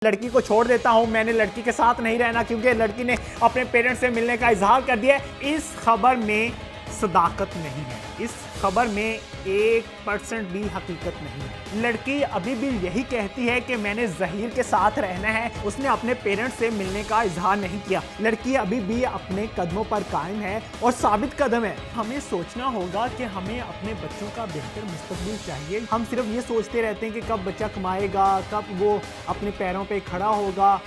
लड़की को छोड़ देता हूं, मैंने लड़की के साथ नहीं रहना क्योंकि लड़की ने अपने पेरेंट्स से मिलने का इजहार कर दिया है। इस खबर में सदाकत नहीं है, इस खबर में 1% भी हकीकत नहीं है। लड़की अभी भी यही कहती है कि मैंने जहीर के साथ रहना है, उसने अपने पेरेंट्स से मिलने का इजहार नहीं किया। लड़की अभी भी अपने कदमों पर कायम है और साबित कदम है। हमें सोचना होगा कि हमें अपने बच्चों का बेहतर मुस्तकबिल चाहिए। हम सिर्फ ये सोचते रहते हैं कि कब बच्चा कमाएगा, कब वो अपने पैरों पे खड़ा होगा।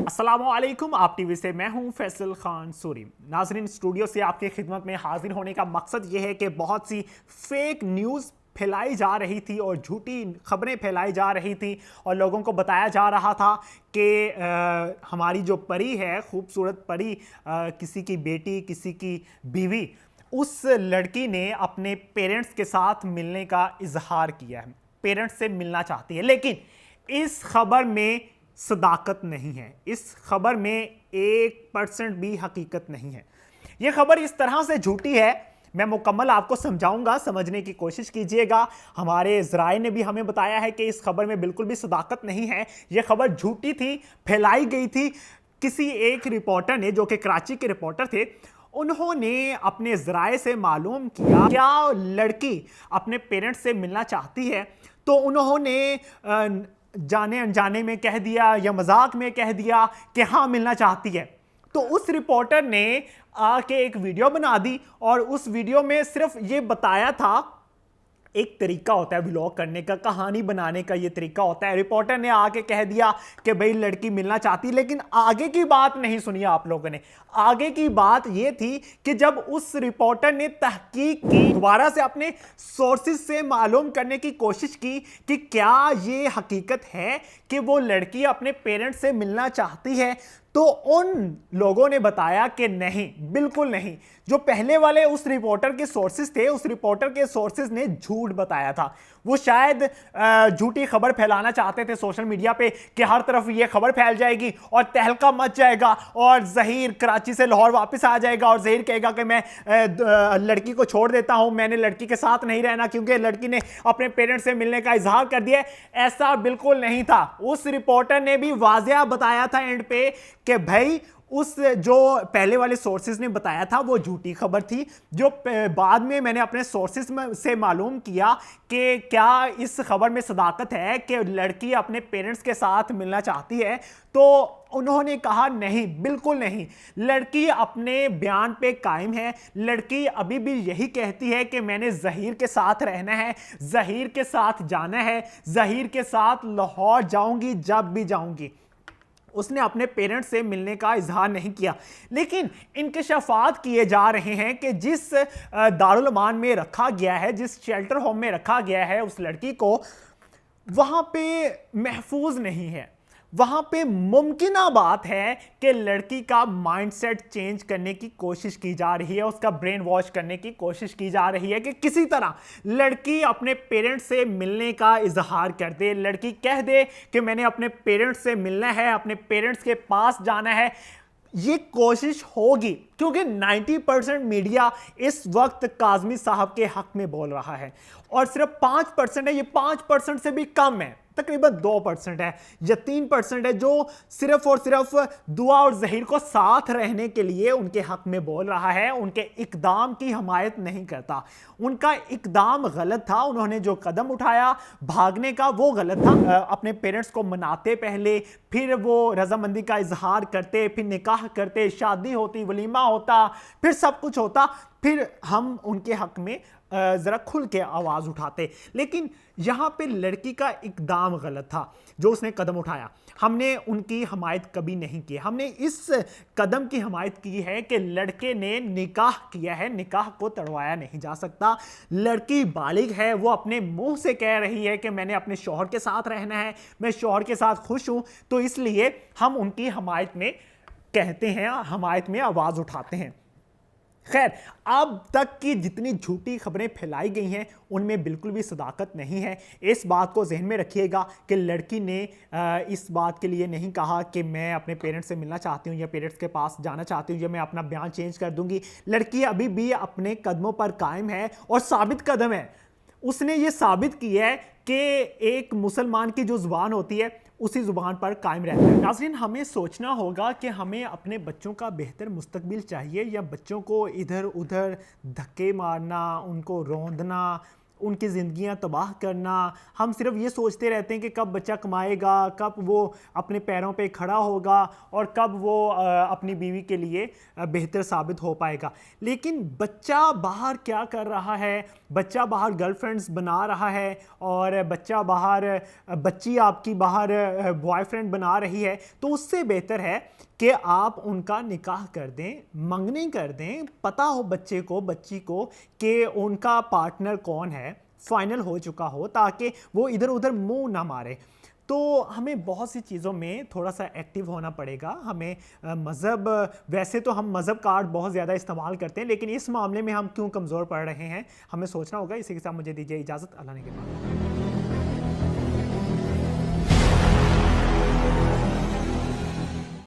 अस्सलामुअलैकुम, आप टीवी से मैं हूं फैसल खान सूरी। नाजरीन, स्टूडियो से आपकी खिदमत में हाजिर होने का मकसद ये है कि बहुत सी फेक न्यूज़ फैलाई जा रही थी और झूठी खबरें फैलाई जा रही थी और लोगों को बताया जा रहा था कि हमारी जो परी है, खूबसूरत परी, किसी की बेटी, किसी की बीवी, उस लड़की ने अपने पेरेंट्स के साथ मिलने का इजहार किया है, पेरेंट्स से मिलना चाहती है। लेकिन इस खबर में सदाकत नहीं है, इस खबर में 1% भी हकीकत नहीं है। यह खबर इस तरह से झूठी है, मैं मुकम्मल आपको समझाऊंगा, समझने की कोशिश कीजिएगा। हमारे ज़राए ने भी हमें बताया है कि इस खबर में बिल्कुल भी सदाकत नहीं है। यह खबर झूठी थी, फैलाई गई थी। किसी एक रिपोर्टर ने, जो कि कराची के रिपोर्टर थे, उन्होंने अपने ज़राए से मालूम किया क्या लड़की अपने पेरेंट्स से मिलना चाहती है, तो उन्होंने जाने अनजाने में कह दिया या मजाक में कह दिया कि हाँ मिलना चाहती है। तो उस रिपोर्टर ने आके एक वीडियो बना दी और उस वीडियो में सिर्फ ये बताया था, एक तरीका होता है व्लॉग करने का, कहानी बनाने का ये तरीका होता है। रिपोर्टर ने आके कह दिया कि भाई लड़की मिलना चाहती, लेकिन आगे की बात नहीं सुनी आप लोगों ने। आगे की बात ये थी कि जब उस रिपोर्टर ने तहकीक की, दोबारा से अपने सोर्सेज से मालूम करने की कोशिश की कि क्या ये हकीकत है कि वो लड़की अपने पेरेंट्स से मिलना चाहती है, तो उन लोगों ने बताया कि नहीं, बिल्कुल नहीं। जो पहले वाले उस रिपोर्टर के सोर्सेज थे, उस रिपोर्टर के सोर्सेज ने झूठ बताया था। वो शायद झूठी खबर फैलाना चाहते थे सोशल मीडिया पे कि हर तरफ ये खबर फैल जाएगी और तहलका मच जाएगा और जहीर कराची से लाहौर वापस आ जाएगा और जहीर कहेगा कि मैं लड़की को छोड़ देता हूं, मैंने लड़की के साथ नहीं रहना क्योंकि लड़की ने अपने पेरेंट्स से मिलने का इजहार कर दिया। ऐसा बिल्कुल नहीं था। उस रिपोर्टर ने भी वाज़ेह बताया था एंड पे कि भाई उस जो पहले वाले सोर्सेज ने बताया था वो झूठी खबर थी। जो बाद में मैंने अपने सोर्सेज से मालूम किया कि क्या इस खबर में सदाकत है कि लड़की अपने पेरेंट्स के साथ मिलना चाहती है, तो उन्होंने कहा नहीं, बिल्कुल नहीं। लड़की अपने बयान पे कायम है। लड़की अभी भी यही कहती है कि मैंने जहीर के साथ रहना है, जहीर के साथ जाना है, जहीर के साथ लाहौर जाऊंगी जब भी जाऊंगी। उसने अपने पेरेंट्स से मिलने का इजहार नहीं किया। लेकिन इंकशाफात किए जा रहे हैं कि जिस दारुल अमान में रखा गया है, जिस शेल्टर होम में रखा गया है उस लड़की को, वहां पे महफूज नहीं है। वहां पे मुमकिना बात है कि लड़की का माइंडसेट चेंज करने की कोशिश की जा रही है, उसका ब्रेन वॉश करने की कोशिश की जा रही है कि किसी तरह लड़की अपने पेरेंट्स से मिलने का इजहार कर दे, लड़की कह दे कि मैंने अपने पेरेंट्स से मिलना है, अपने पेरेंट्स के पास जाना है। ये कोशिश होगी क्योंकि 90% मीडिया इस वक्त काज़मी साहब के हक में बोल रहा है और सिर्फ 5% है, ये 5% से भी कम है, तकरीबन 2% है या 3% है जो सिर्फ और सिर्फ दुआ और जहीर को साथ रहने के लिए उनके हक में बोल रहा है, उनके इकदाम की हमायत नहीं करता। उनका इकदाम गलत था, उन्होंने जो कदम उठाया भागने का वो गलत था। अपने पेरेंट्स को मनाते पहले, फिर वो रजामंदी का इजहार करते, फिर निकाह करते, शादी होती, वलीमा होता, फिर सब कुछ होता, फिर हम उनके हक में ज़रा खुल के आवाज़ उठाते। लेकिन यहाँ पे लड़की का इकदाम गलत था जो उसने कदम उठाया। हमने उनकी हमायत कभी नहीं की, हमने इस कदम की हमायत की है कि लड़के ने निकाह किया है, निकाह को तड़वाया नहीं जा सकता। लड़की बालिग है, वो अपने मुंह से कह रही है कि मैंने अपने शौहर के साथ रहना है, मैं शौहर के साथ खुश हूँ, तो इसलिए हम उनकी हमायत में कहते हैं, हमायत में आवाज़ उठाते हैं। खैर, अब तक की जितनी झूठी खबरें फैलाई गई हैं उनमें बिल्कुल भी सदाकत नहीं है। इस बात को जहन में रखिएगा कि लड़की ने इस बात के लिए नहीं कहा कि मैं अपने पेरेंट्स से मिलना चाहती हूँ या पेरेंट्स के पास जाना चाहती हूँ या मैं अपना बयान चेंज कर दूंगी। लड़की अभी भी अपने कदमों पर कायम है और साबित कदम है। उसने ये साबित किया है कि एक मुसलमान की जो ज़ुबान होती है उसी ज़ुबान पर कायम रहता है। नाज़रीन, हमें सोचना होगा कि हमें अपने बच्चों का बेहतर मुस्तकबिल चाहिए या बच्चों को इधर उधर धक्के मारना, उनको रौंदना, उनकी ज़िंदगियां तबाह करना। हम सिर्फ ये सोचते रहते हैं कि कब बच्चा कमाएगा, कब वो अपने पैरों पे खड़ा होगा और कब वो अपनी बीवी के लिए बेहतर साबित हो पाएगा। लेकिन बच्चा बाहर क्या कर रहा है, बच्चा बाहर गर्लफ्रेंड्स बना रहा है और बच्चा बाहर बच्ची आपकी बाहर बॉयफ्रेंड बना रही है, तो उससे बेहतर है कि आप उनका निकाह कर दें, मंगनी कर दें, पता हो बच्चे को, बच्ची को कि उनका पार्टनर कौन है, फाइनल हो चुका हो, ताकि वो इधर उधर मुंह ना मारे। तो हमें बहुत सी चीज़ों में थोड़ा सा एक्टिव होना पड़ेगा। हमें मज़हब, वैसे तो हम मज़हब कार्ड बहुत ज़्यादा इस्तेमाल करते हैं, लेकिन इस मामले में हम क्यों कमज़ोर पड़ रहे हैं, हमें सोचना होगा। इसी के साथ मुझे दीजिए इजाज़त। अल्लाह ने के बाद।